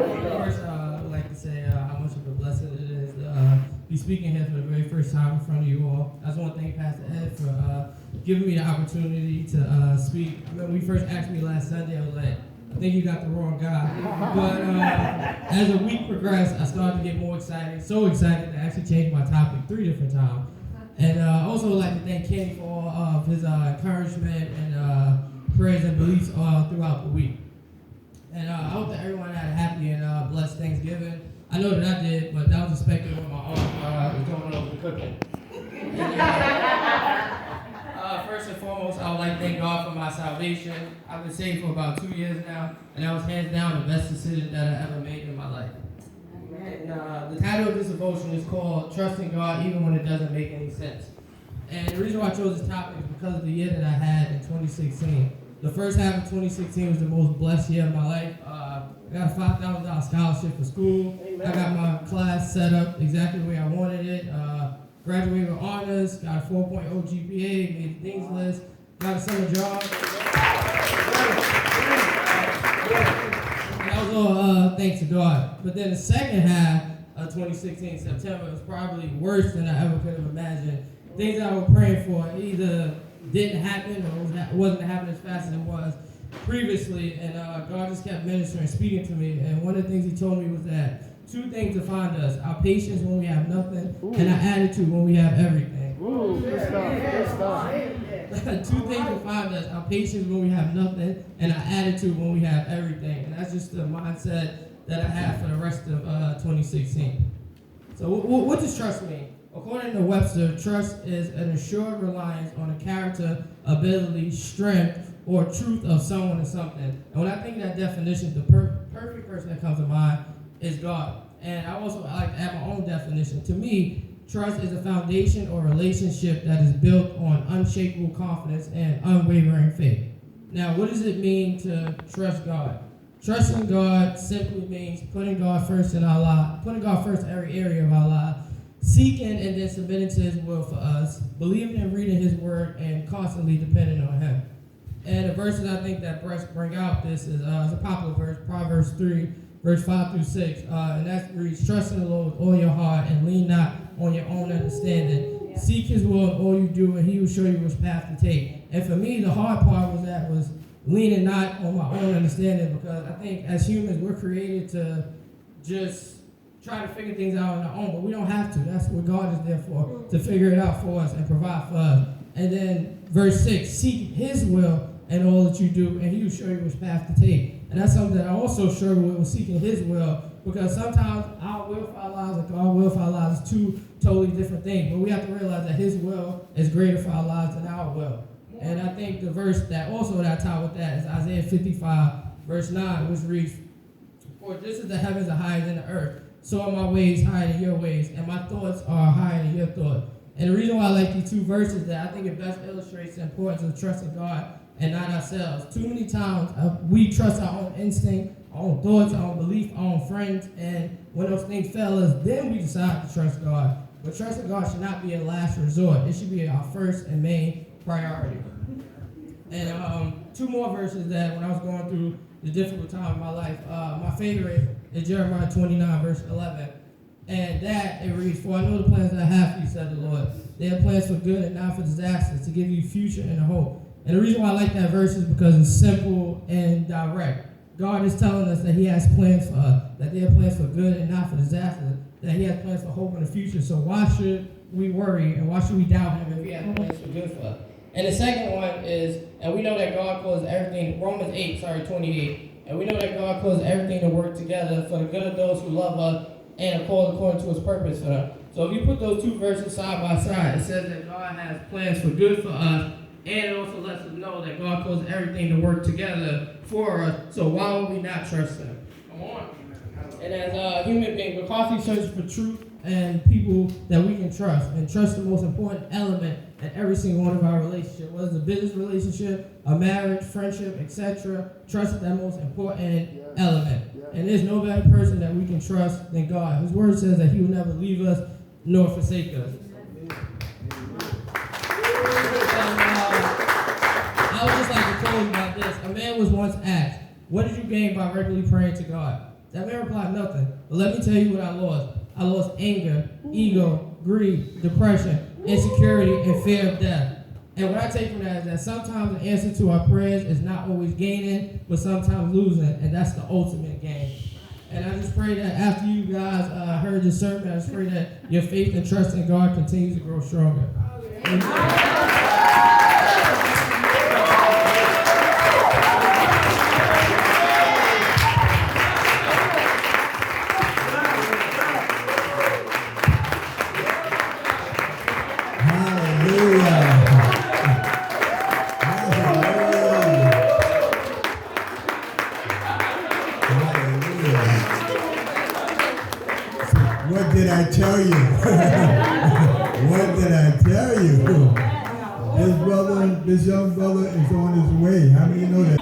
First, I would like to say how much of a blessing it is to be speaking here for the very first time in front of you all. I just want to thank Pastor Ed for giving me the opportunity to speak. I remember when he first asked me last Sunday, I was like, I think you got the wrong guy. But as the week progressed, I started to get more excited, so excited that I actually changed my topic 3 different times. And I also would like to thank Kenny for all of his encouragement and prayers and beliefs throughout the week. And I hope that everyone had a happy and blessed Thanksgiving. I know that I did, but that was expected when my aunt was going over the cooking. And, first and foremost, I would like to thank God for my salvation. I've been saved for about 2 years now, and that was hands down the best decision that I ever made in my life. And the title of this devotion is called Trusting God Even When It Doesn't Make Any Sense. And the reason why I chose this topic is because of the year that I had in 2016. The first half of 2016 was the most blessed year of my life. I got a $5,000 scholarship for school. Amen. I got my class set up exactly the way I wanted it. Graduated with honors, got a 4.0 GPA, made the Dean's List, got a summer job. And that was all thanks to God. But then the second half of 2016, September, was probably worse than I ever could have imagined. Things I was praying for either didn't happen or wasn't happening as fast as it was previously, and God just kept ministering, speaking to me. And one of the things He told me was that 2 things define us: our patience when we have nothing, and our attitude when we have everything. Good stuff. 2 things define us: our patience when we have nothing, and our attitude when we have everything. And that's just the mindset that I have for the rest of 2016. So what does trust mean? According to Webster, trust is an assured reliance on the character, ability, strength, or truth of someone or something. And when I think of that definition, the perfect person that comes to mind is God. And I also like to add my own definition. To me, trust is a foundation or relationship that is built on unshakable confidence and unwavering faith. Now, what does it mean to trust God? Trusting God simply means putting God first in our life, putting God first in every area of our life, seeking and then submitting to His will for us, believing and reading His word, and constantly depending on Him. And the verses I think that bring out this is a popular verse, Proverbs 3, verse 5 through 6. And that reads, trust in the Lord with all your heart and lean not on your own understanding. Yeah. Seek His will in all you do, and He will show you which path to take. And for me, the hard part was leaning not on my own understanding, because I think as humans, we're created to just try to figure things out on our own, but we don't have to. That's what God is there for, to figure it out for us and provide for us. And then verse 6, seek His will in all that you do, and He will show you which path to take. And that's something that I also struggle with seeking His will, because sometimes our will for our lives and God's will for our lives is 2 totally different things. But we have to realize that His will is greater for our lives than our will. And I think the verse that I tie with that is Isaiah 55, verse 9, which reads, for just as the heavens are higher than the earth, so are my ways higher than your ways, and my thoughts are higher than your thoughts. And the reason why I like these 2 verses is that I think it best illustrates the importance of trusting God and not ourselves. Too many times we trust our own instinct, our own thoughts, our own belief, our own friends, and when those things fail us, then we decide to trust God. But trusting God should not be a last resort. It should be our first and main priority. And 2 more verses that when I was going through the difficult time of my life, my favorite is Jeremiah 29, verse 11. And that, it reads, for I know the plans that I have for you, said the Lord. They are plans for good and not for disaster, to give you future and a hope. And the reason why I like that verse is because it's simple and direct. God is telling us that He has plans for us, that they are plans for good and not for disaster, that He has plans for hope in the future. So why should we worry and why should we doubt Him if He has plans for good for us? And the second one is, and we know that God calls everything, Romans 28, and we know that God calls everything to work together for the good of those who love us and are called according to His purpose for them. So if you put those 2 verses side by side, it says that God has plans for good for us, and it also lets us know that God calls everything to work together for us. So why would we not trust Him? Come on. And as a human being, we're constantly searching for truth and people that we can trust. And trust is the most important element in every single one of our relationships. Whether it's a business relationship, a marriage, friendship, etc. Trust is that most important element. And there's no better person that we can trust than God. His word says that He will never leave us nor forsake us. I would just like to close about this. A man was once asked, what did you gain by regularly praying to God? That man replied, nothing. But let me tell you what I lost. I lost anger, ego, greed, depression, insecurity, and fear of death. And what I take from that is that sometimes the answer to our prayers is not always gaining, but sometimes losing, and that's the ultimate gain. And I just pray that after you guys heard the sermon, I just pray that your faith and trust in God continues to grow stronger. What did I tell you? What did I tell you? This young brother is on his way. How many know that?